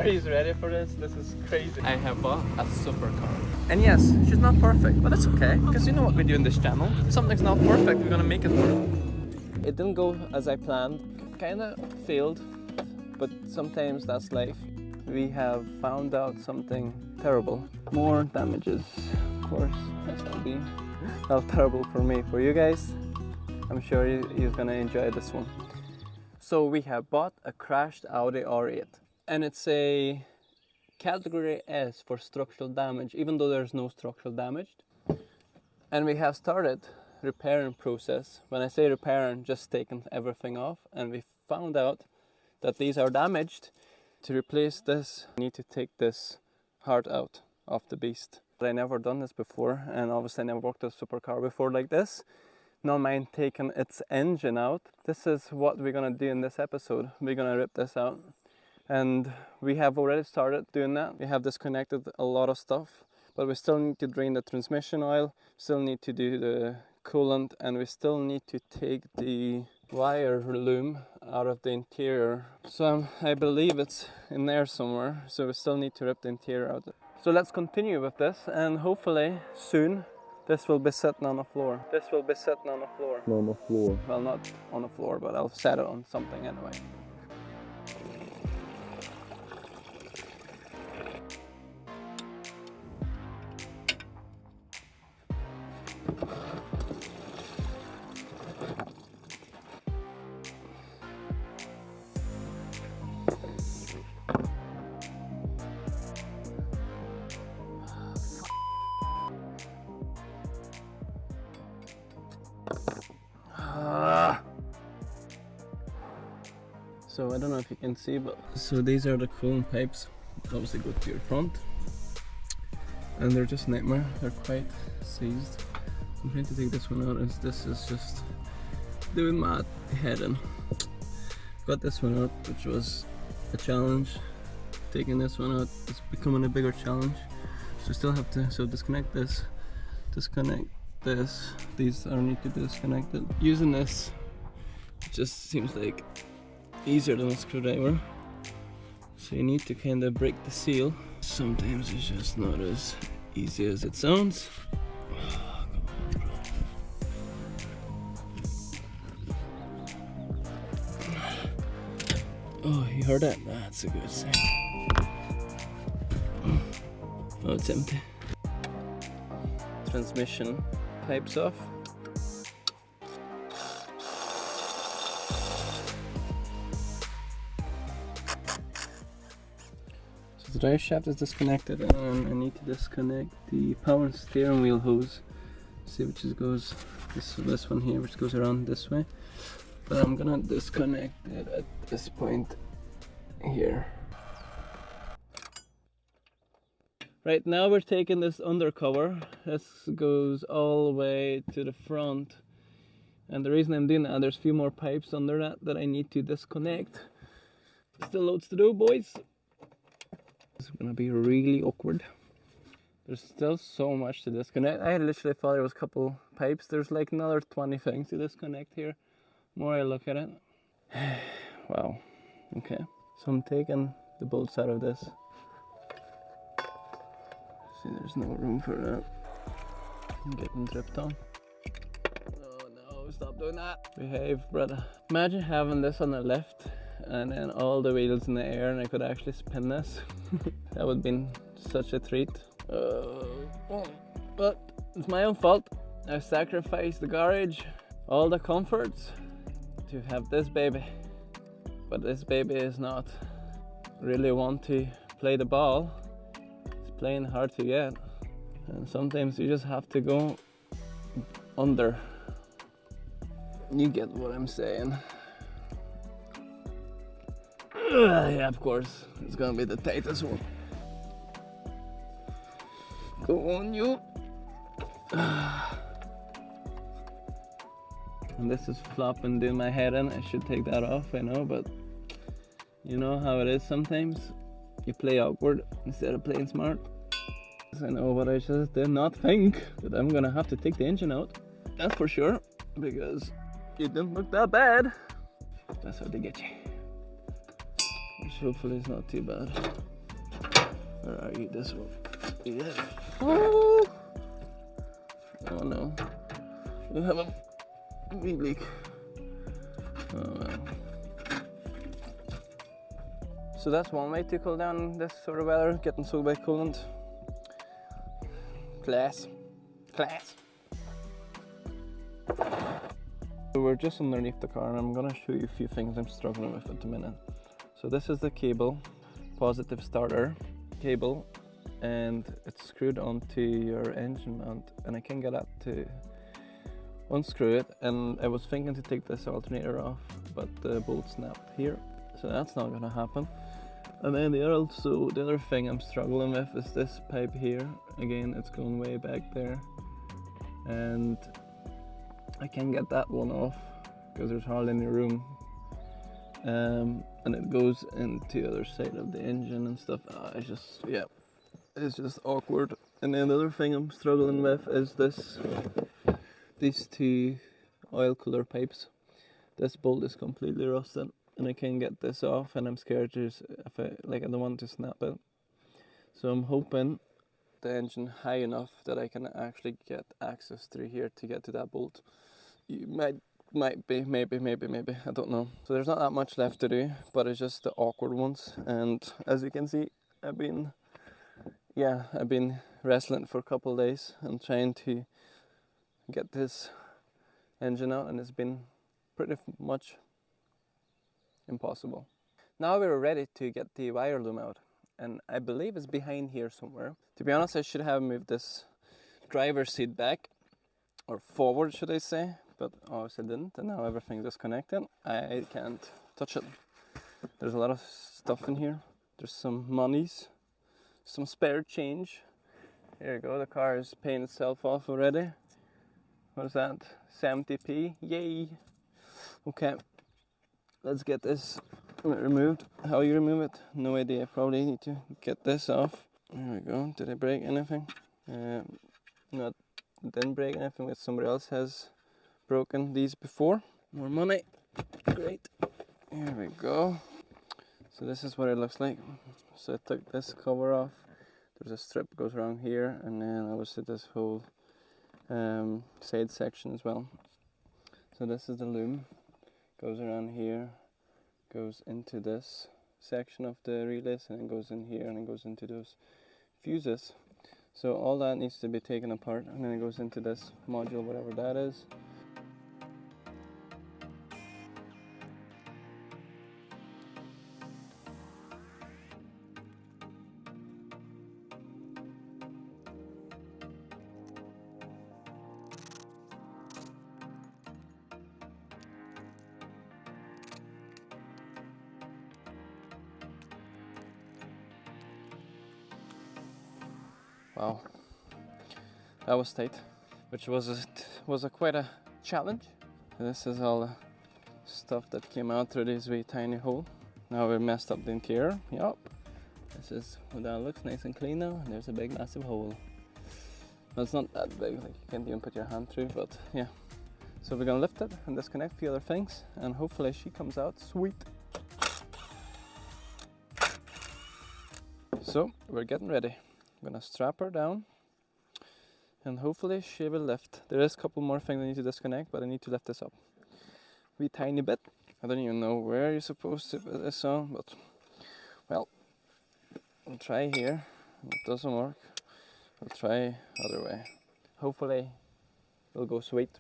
Are you ready for this? This is crazy. I have bought a supercar. And yes, she's not perfect, but that's okay. Because you know what we do in this channel. If something's not perfect, we're gonna make it work. It didn't go as I planned. Kinda failed, but sometimes that's life. We have found out something terrible. More damages, of course. That's gonna be not terrible for me. For you guys, I'm sure you're gonna enjoy this one. So we have bought a crashed Audi R8, and it's a category S for structural damage, even though there's no structural damage. And we have started repairing process. When I say repairing, just taking everything off, and we found out that these are damaged. To replace this, I need to take this heart out of the beast. But I never done this before, and obviously I never worked a supercar before like this. Not mind taking its engine out. This is what we're gonna do in this episode. We're gonna rip this out. And we have already started doing that. We have disconnected a lot of stuff, but we still need to drain the transmission oil, still need to do the coolant, and we still need to take the wire loom out of the interior. So I believe it's in there somewhere, so we still need to rip the interior out. So let's continue with this, and hopefully soon this will be sitting on the floor. This will be sitting on the floor. On the floor. Well, not on the floor, but I'll set it on something anyway. So I don't know if you can see, but so these are the coolant pipes. Obviously go to your front, and they're just nightmare. They're quite seized. I'm trying to take this one out, and this is just doing my head in. Got this one out, which was a challenge. Taking this one out is becoming a bigger challenge. So still have to disconnect this, disconnect this. These are need to be disconnected. Using this just seems like easier than a screwdriver, so you need to kind of break the seal. Sometimes it's just not as easy as it sounds. Oh, come on, bro. Oh, you heard that? That's a good sign. Oh, it's empty. Transmission pipes off. The drive shaft is disconnected, and I need to disconnect the power and steering wheel hose. See which goes this one here, which goes around this way. But I'm gonna disconnect it at this point here. Right now we're taking this undercover. This goes all the way to the front, and the reason I'm doing that, there's a few more pipes under that I need to disconnect. Still loads to do, boys. It's gonna be really awkward. There's still so much to disconnect. I literally thought it was a couple pipes. There's like another 20 things to disconnect here. More I look at it. Wow. Okay. So I'm taking the bolts out of this. See, there's no room for that. I'm getting dripped on. Oh no, stop doing that. Behave, brother. Imagine having this on the left and then all the wheels in the air, and I could actually spin this. That would have been such a treat. But it's my own fault. I sacrificed the garage, all the comforts, to have this baby. But this baby is not really want to play the ball. It's playing hard to get, and sometimes you just have to go under. You get what I'm saying. Yeah, of course, it's gonna be the tightest one. Go on, you. And this is flopping doing my head in. I should take that off, I know, but you know how it is sometimes. You play awkward instead of playing smart. I know, but I just did not think that I'm gonna have to take the engine out. That's for sure, because it didn't look that bad. That's how they get you. Which hopefully is not too bad. Where are you? This one. Yeah. Oh, oh no. We have a wee leak. Oh well. So that's one way to cool down this sort of weather, getting so by coolant. Class. Class. So we're just underneath the car and I'm gonna show you a few things I'm struggling with at the minute. So this is the cable, positive starter cable, and it's screwed onto your engine mount, and I can't get that to unscrew it, and I was thinking to take this alternator off, but the bolt snapped here, so that's not gonna happen. And then the other thing I'm struggling with is this pipe here. Again, it's going way back there, and I can't get that one off because there's hardly any room. And it goes into the other side of the engine and stuff. It's just awkward. And then the other thing I'm struggling with is these two oil cooler pipes. This bolt is completely rusted and I can't get this off, and I'm scared to, I don't want to snap it. So I'm hoping the engine high enough that I can actually get access through here to get to that bolt. You might be, maybe, I don't know. So there's not that much left to do, but it's just the awkward ones. And as you can see, I've been wrestling for a couple of days and trying to get this engine out, and it's been pretty much impossible. Now we're ready to get the wire loom out, and I believe it's behind here somewhere. To be honest, I should have moved this driver's seat back, or forward should I say, but obviously didn't, and now everything's disconnected. I can't touch it. There's a lot of stuff in here. There's some monies, some spare change. Here you go, the car is paying itself off already. What is that? 70p, yay! Okay, let's get this removed. How you remove it? No idea, probably need to get this off. There we go, did I break anything? No, didn't break anything, but somebody else has broken these before. More money, great. Here we go. So this is what it looks like. So I took this cover off. There's a strip that goes around here, and then obviously this whole side section as well. So this is the loom. Goes around here, goes into this section of the relays, and then goes in here, and then goes into those fuses. So all that needs to be taken apart, and then it goes into this module, whatever that is. Wow, that was tight, which was quite a challenge. This is all the stuff that came out through this wee tiny hole. Now we messed up the interior. Yup, this is what that looks, nice and clean now. And there's a big massive hole. Well, it's not that big, like you can't even put your hand through, but yeah. So we're gonna lift it and disconnect a few other things, and hopefully she comes out sweet. So we're getting ready. I'm gonna strap her down and hopefully she will lift. There is a couple more things I need to disconnect, but I need to lift this up a wee tiny bit. I don't even know where you're supposed to put this on, but well, I'll try here. If it doesn't work, I'll try other way. Hopefully it'll go sweet.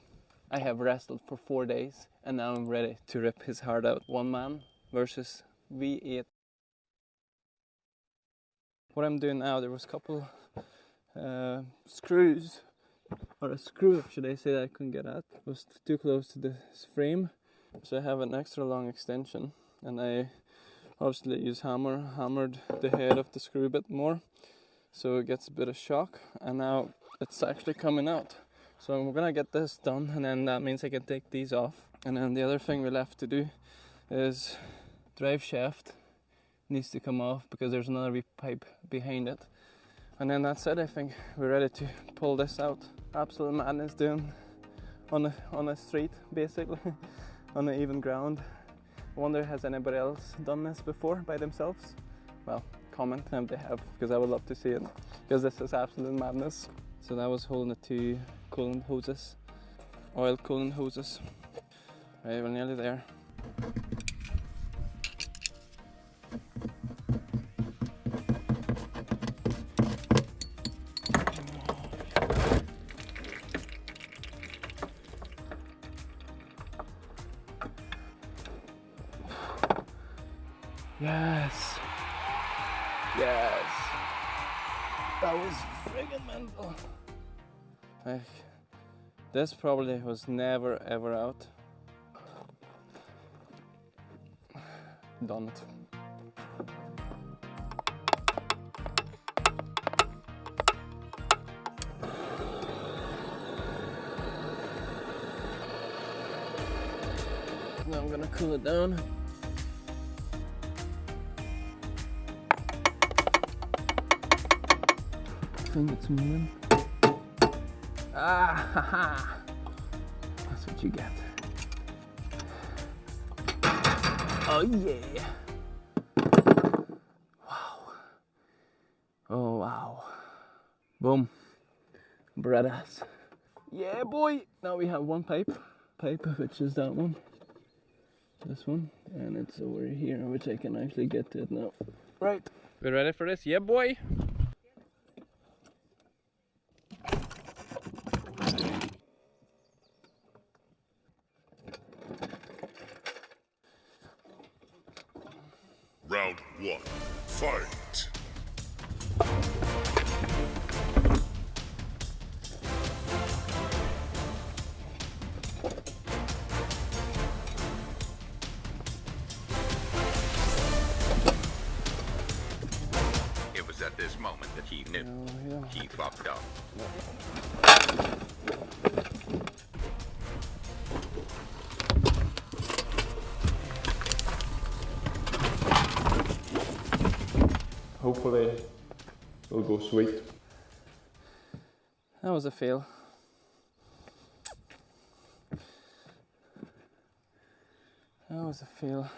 I have wrestled for 4 days and now I'm ready to rip his heart out. One man versus V8. What I'm doing now, there was a couple screws, or a screw should I say, that I couldn't get at. It was too close to this frame, so I have an extra long extension, and I obviously hammered the head of the screw a bit more, so it gets a bit of shock, and now it's actually coming out. So I'm gonna get this done, and then that means I can take these off. And then the other thing we'll have to do is drive shaft needs to come off because there's another wee pipe behind it, and then that's it. I think we're ready to pull this out. Absolute madness doing on a street, basically on the even ground. I wonder, has anybody else done this before by themselves? Well, comment if they have, because I would love to see it, because this is absolute madness. So that was holding the 2 coolant hoses, oil coolant hoses. Right, we're nearly there. Yes. Yes. That was friggin' mental. Like, this probably was never ever out. Done it. Now I'm gonna cool it down. I think it's moving. Ah, haha. That's what you get. Oh yeah. Wow. Oh wow. Boom. Badass. Yeah boy. Now we have one pipe, which is that one. This one. And it's over here, which I can actually get to it now. Right. We ready for this? Yeah boy. Round 1, fight! It was at this moment that he knew he fucked up. Hopefully it'll go sweet. That was a fail. That was a fail.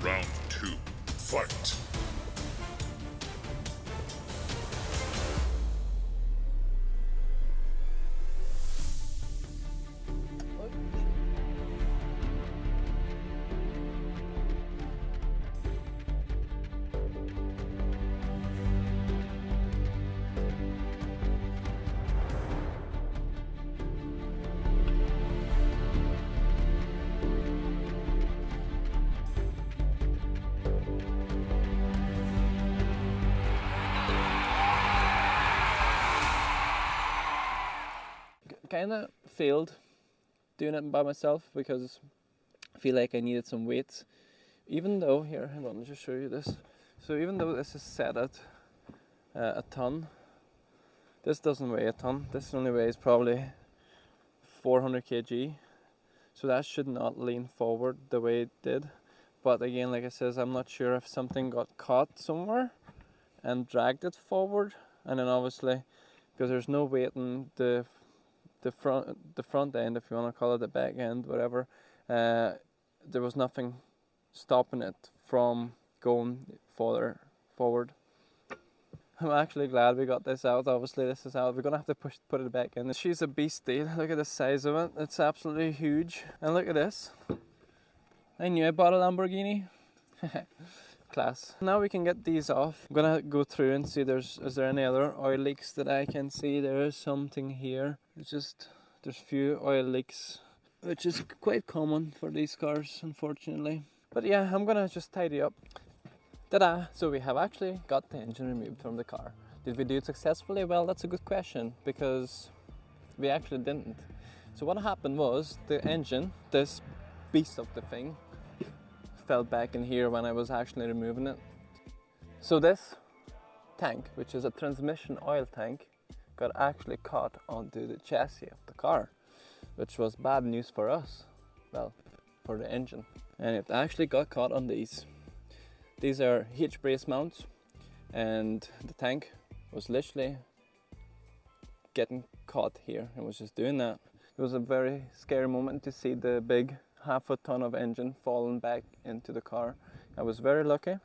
Round 2, fight! Kinda failed doing it by myself because I feel like I needed some weights. Even though, here, hang on, I'll just show you this. So even though this is set at a ton, this doesn't weigh a ton. This only weighs probably 400 kg. So that should not lean forward the way it did. But again, like I says, I'm not sure if something got caught somewhere and dragged it forward. And then obviously, because there's no weight in the front end, if you want to call it the back end, whatever, there was nothing stopping it from going further forward. I'm actually glad we got this out. Obviously this is out. We're gonna have to put it back in. She's a beastie. Look at the size of it. It's absolutely huge. And look at this. I knew I bought a Lamborghini. Class. Now we can get these off. I'm gonna go through and see is there any other oil leaks that I can see. There is something here. It's just there's few oil leaks, which is quite common for these cars, unfortunately. But yeah, I'm gonna just tidy up. Ta-da! So we have actually got the engine removed from the car. Did we do it successfully? Well, that's a good question, because we actually didn't. So what happened was the engine, this beast of the thing, fell back in here when I was actually removing it. So this tank, which is a transmission oil tank, got actually caught onto the chassis of the car, which was bad news for us, well, for the engine. And it actually got caught on these. These are hitch brace mounts, and the tank was literally getting caught here. I was just doing that. It was a very scary moment to see the big half-a-ton of engine falling back into the car. I was very lucky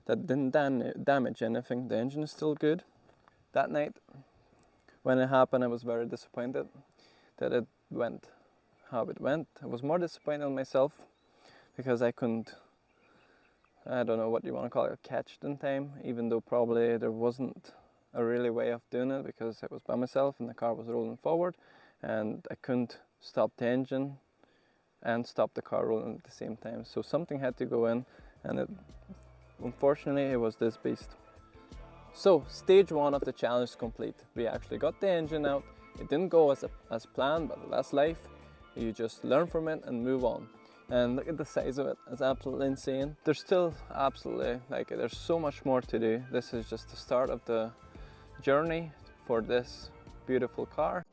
that it didn't damage anything. The engine is still good. That night, when it happened, I was very disappointed that it went how it went. I was more disappointed in myself because I couldn't, I don't know what you want to call it, catch it in time, even though probably there wasn't a really way of doing it because I was by myself and the car was rolling forward and I couldn't stop the engine and stop the car rolling at the same time. So something had to go in, and unfortunately it was this beast. So stage 1 of the challenge is complete. We actually got the engine out. It didn't go as planned, but that's life. You just learn from it and move on. And look at the size of it, it's absolutely insane. There's still absolutely, there's so much more to do. This is just the start of the journey for this beautiful car.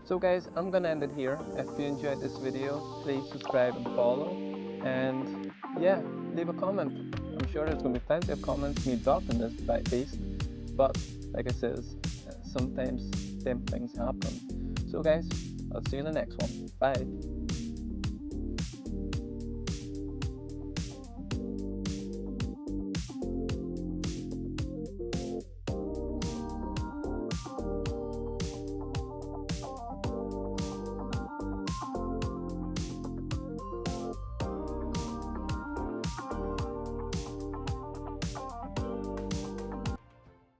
So guys, I'm gonna end it here. If you enjoyed this video, please subscribe and follow. And yeah, leave a comment. I'm sure there's gonna be plenty of comments me dropping this beast. But like I said, sometimes same things happen. So guys, I'll see you in the next one. Bye.